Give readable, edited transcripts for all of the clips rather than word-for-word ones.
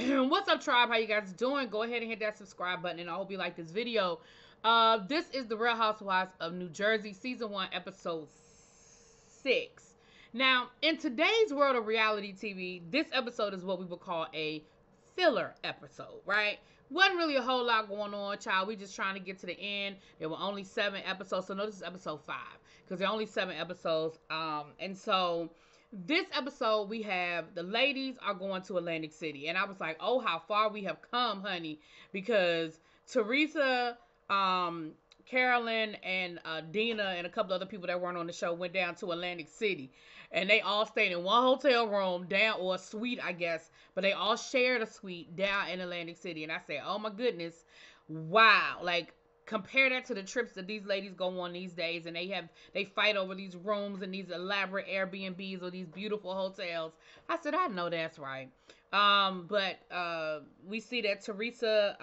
What's up, tribe? How you guys doing? Go ahead and hit that subscribe button, and I hope you like this video. This is the Real Housewives of New Jersey, season 1, episode 6. Now, in today's world of reality TV, this episode is what we would call a filler episode, right? Wasn't really a whole lot going on, child. We just trying to get to the end. There were only 7 episodes, so no, this is episode 5 because there are only 7 episodes. And so this episode, we have the ladies are going to Atlantic City, and I was like, oh, how far we have come, honey, because Teresa, Carolyn, and Dina, and a couple other people that weren't on the show went down to Atlantic City, and they all stayed in one hotel room down, or a suite, I guess, but they all shared a suite down in Atlantic City. And I said, oh my goodness, wow, like, compare that to the trips that these ladies go on these days, and they fight over these rooms and these elaborate Airbnbs or these beautiful hotels. I said, I know that's right. But we see that Teresa,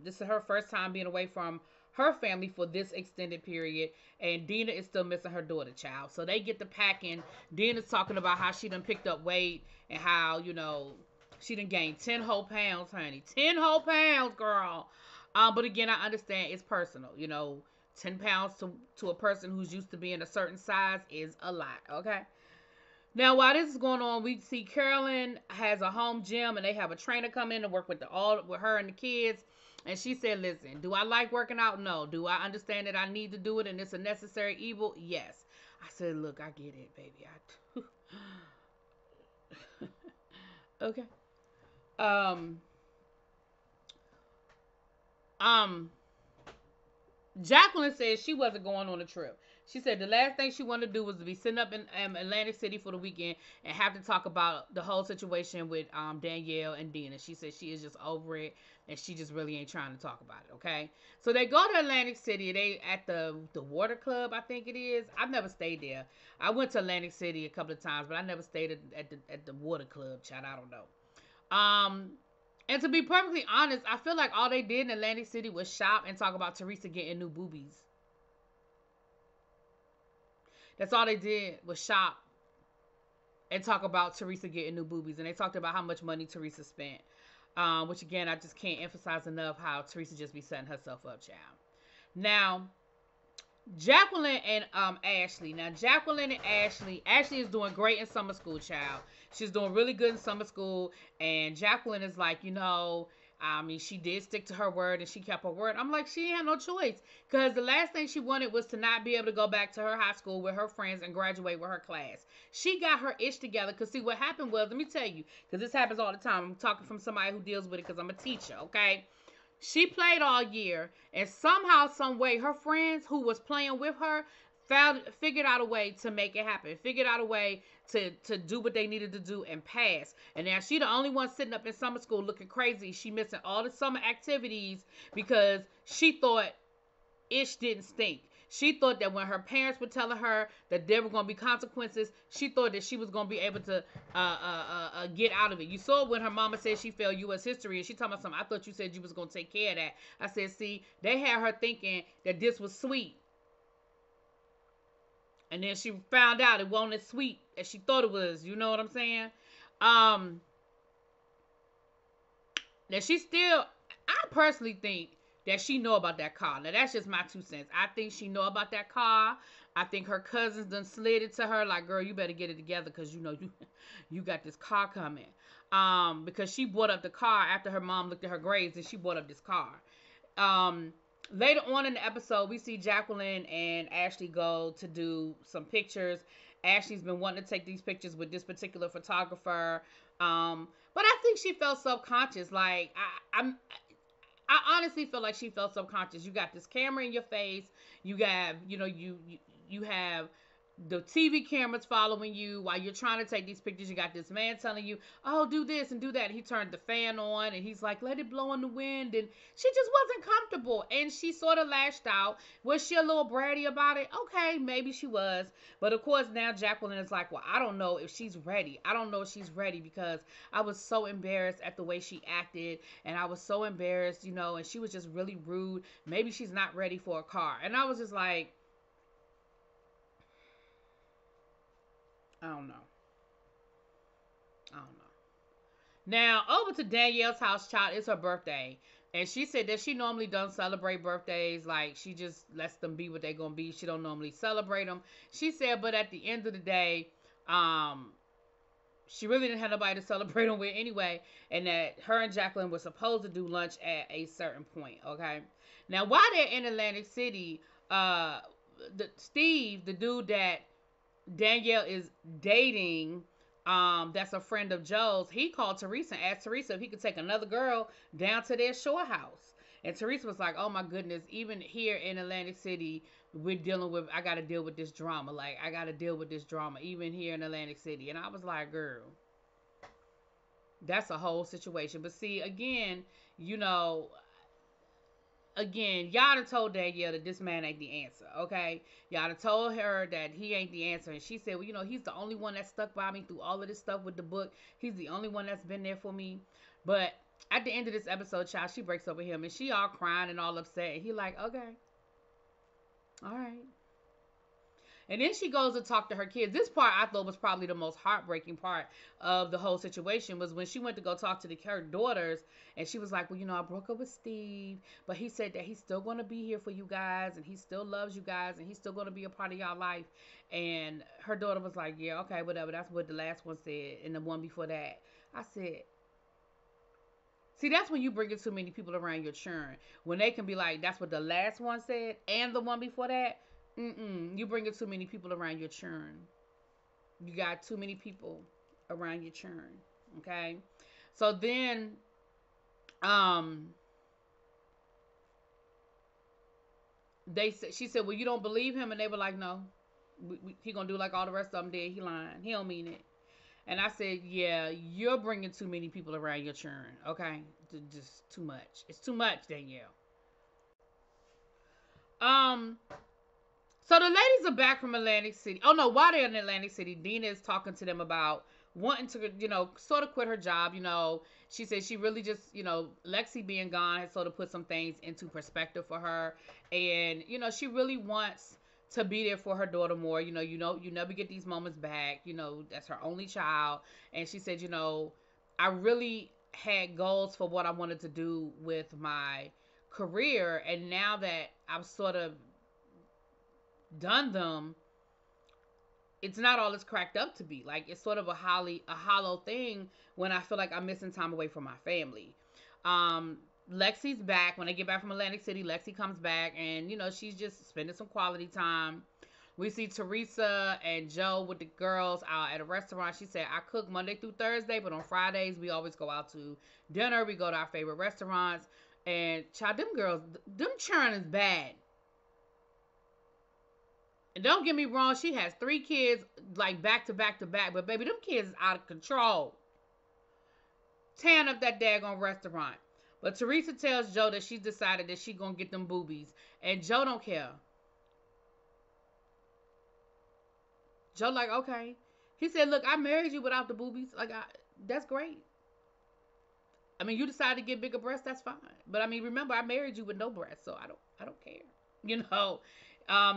this is her first time being away from her family for this extended period, and Dina is still missing her daughter, child. So they get to packing. Dina's talking about how she done picked up weight and how, she done gained 10 whole pounds, honey. 10 whole pounds, girl. But again, I understand it's personal. 10 pounds to a person who's used to being a certain size is a lot, okay? Now, while this is going on, we see Carolyn has a home gym, and they have a trainer come in to work with her and the kids. And she said, listen, do I like working out? No. Do I understand that I need to do it and it's a necessary evil? Yes. I said, look, I get it, baby. Okay. Jacqueline said she wasn't going on a trip. She said the last thing she wanted to do was to be sitting up in Atlantic City for the weekend and have to talk about the whole situation with Danielle and Dina. She said she is just over it, and she just really ain't trying to talk about it, okay? So they go to Atlantic City. They at the water club, I think it is. I've never stayed there. I went to Atlantic City a couple of times, but I never stayed at the water club, child. I don't know. And to be perfectly honest, I feel like all they did in Atlantic City was shop and talk about Teresa getting new boobies. That's all they did was shop and talk about Teresa getting new boobies. And they talked about how much money Teresa spent. Which, again, I just can't emphasize enough how Teresa just be setting herself up, child. Now, Jacqueline and Ashley. Now, Jacqueline and Ashley is doing great in summer school, child. She's doing really good in summer school. And Jacqueline is like, she did stick to her word and she kept her word. I'm like, she had no choice. Because the last thing she wanted was to not be able to go back to her high school with her friends and graduate with her class. She got her ish together. Because see, what happened was, let me tell you, because this happens all the time. I'm talking from somebody who deals with it because I'm a teacher, okay? She played all year, and somehow, some way, her friends who was playing with her figured out a way to make it happen. Figured out a way to do what they needed to do and pass. And now she the only one sitting up in summer school looking crazy. She missing all the summer activities because she thought ish didn't stink. She thought that when her parents were telling her that there were going to be consequences, she thought that she was going to be able to get out of it. You saw when her mama said she failed U.S. history, and she talking about something. I thought you said you was going to take care of that. I said, see, they had her thinking that this was sweet. And then she found out it wasn't as sweet as she thought it was. You know what I'm saying? That she still, I personally think that she know about that car. Now, that's just my 2 cents. I think she know about that car. I think her cousins done slid it to her like, girl, you better get it together because, you got this car coming. Because she bought up the car after her mom looked at her grades and she bought up this car. Later on in the episode, we see Jacqueline and Ashley go to do some pictures. Ashley's been wanting to take these pictures with this particular photographer. But I think she felt subconscious. Like, I honestly feel like she felt subconscious. You got this camera in your face. You have, you have the TV cameras following you while you're trying to take these pictures. You got this man telling you, oh, do this and do that. He turned the fan on and he's like, let it blow in the wind. And she just wasn't comfortable. And she sort of lashed out. Was she a little bratty about it? Okay, maybe she was. But of course, now Jacqueline is like, well, I don't know if she's ready. I don't know if she's ready because I was so embarrassed at the way she acted. And I was so embarrassed, and she was just really rude. Maybe she's not ready for a car. And I was just like, I don't know. Now, over to Danielle's house, child. It's her birthday. And she said that she normally don't celebrate birthdays. Like, she just lets them be what they're going to be. She don't normally celebrate them. She said, but at the end of the day, um, she really didn't have nobody to celebrate them with anyway. And that her and Jacqueline were supposed to do lunch at a certain point, okay? Now, while they're in Atlantic City, Steve, the dude that Danielle is dating, that's a friend of Joe's, he called Teresa and asked Teresa if he could take another girl down to their shore house. And Teresa was like, oh my goodness, even here in Atlantic City, I got to deal with this drama. Like, I got to deal with this drama, even here in Atlantic City. And I was like, girl, that's a whole situation. But see, again, you know, y'all done told Danielle that this man ain't the answer, okay? Y'all done told her that he ain't the answer. And she said, well, you know, he's the only one that stuck by me through all of this stuff with the book. He's the only one that's been there for me. But at the end of this episode, child, she breaks up with him. And she all crying and all upset. And he like, okay. All right. And then she goes to talk to her kids. This part I thought was probably the most heartbreaking part of the whole situation, was when she went to go talk to her daughters, and she was like, well, you know, I broke up with Steve, but he said that he's still going to be here for you guys, and he still loves you guys, and he's still going to be a part of y'all life. And her daughter was like, yeah, okay, whatever. That's what the last one said, and the one before that. I said, see, that's when you bring in too many people around your churn. When they can be like, that's what the last one said, and the one before that. You bring in too many people around your churn. You got too many people around your churn. Okay. So then, she said, well, you don't believe him? And they were like, no, he gonna do like all the rest of them did. He lying. He don't mean it. And I said, yeah, you're bringing too many people around your churn. Okay. Just too much. It's too much, Danielle. Um, So the ladies are back from Atlantic City. Oh no, while they're in Atlantic City, Dina is talking to them about wanting to, you know, sort of quit her job. You know, she said she really just, you know, Lexi being gone has sort of put some things into perspective for her. And, you know, she really wants to be there for her daughter more. You never get these moments back. You know, that's her only child. And she said, you know, I really had goals for what I wanted to do with my career. And now that I've sort of done them, it's not all it's cracked up to be. Like, it's sort of a hollow thing when I feel like I'm missing time away from my family. Lexi's back. When I get back from Atlantic City, Lexi comes back, and you know, she's just spending some quality time. We see Teresa and Joe with the girls out at a restaurant. She said, I cook Monday through Thursday, but on Fridays we always go out to dinner. We go to our favorite restaurants. And child, them girls, them churn is bad. And don't get me wrong, she has 3 kids, like back to back to back. But baby, them kids is out of control. Tearing up that daggone restaurant. But Teresa tells Joe that she's decided that she's going to get them boobies. And Joe don't care. Joe like, okay. He said, look, I married you without the boobies. Like, that's great. I mean, you decided to get bigger breasts, that's fine. But I mean, remember, I married you with no breasts, so I don't care. You know.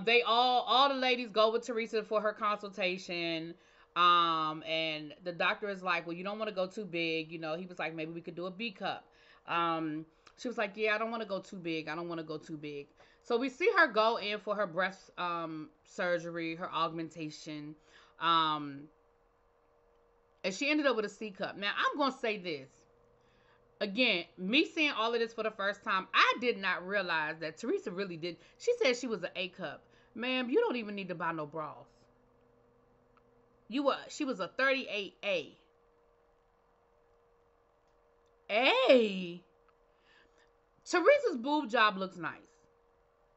They all the ladies go with Teresa for her consultation. And the doctor is like, well, you don't want to go too big. You know, he was like, maybe we could do a B cup. She was like, yeah, I don't want to go too big. I don't want to go too big. So we see her go in for her breast surgery, her augmentation. And she ended up with a C cup. Now, I'm going to say this. Again, me seeing all of this for the first time, I did not realize that Teresa really did. She said she was an A cup. Ma'am, you don't even need to buy no bras. She was a 38A. A. Teresa's boob job looks nice.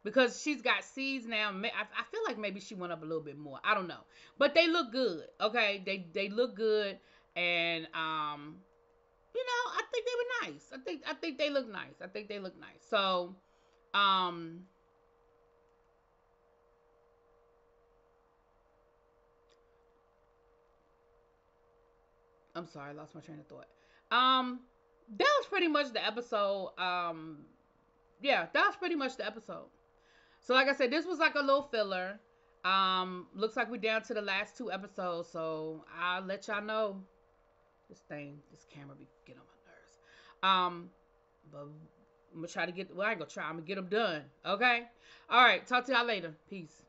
Because she's got C's now. I feel like maybe she went up a little bit more. I don't know. But they look good. Okay? They look good. And, you know, I think they were nice. I think they look nice. So, I'm sorry, I lost my train of thought. That was pretty much the episode. Yeah, that was pretty much the episode. So, like I said, this was like a little filler. Looks like we're down to the last 2 episodes. So, I'll let y'all know This camera be getting on my nerves. But I'm gonna try to get. Well, I ain't gonna try. I'm gonna get them done. Okay. All right. Talk to y'all later. Peace.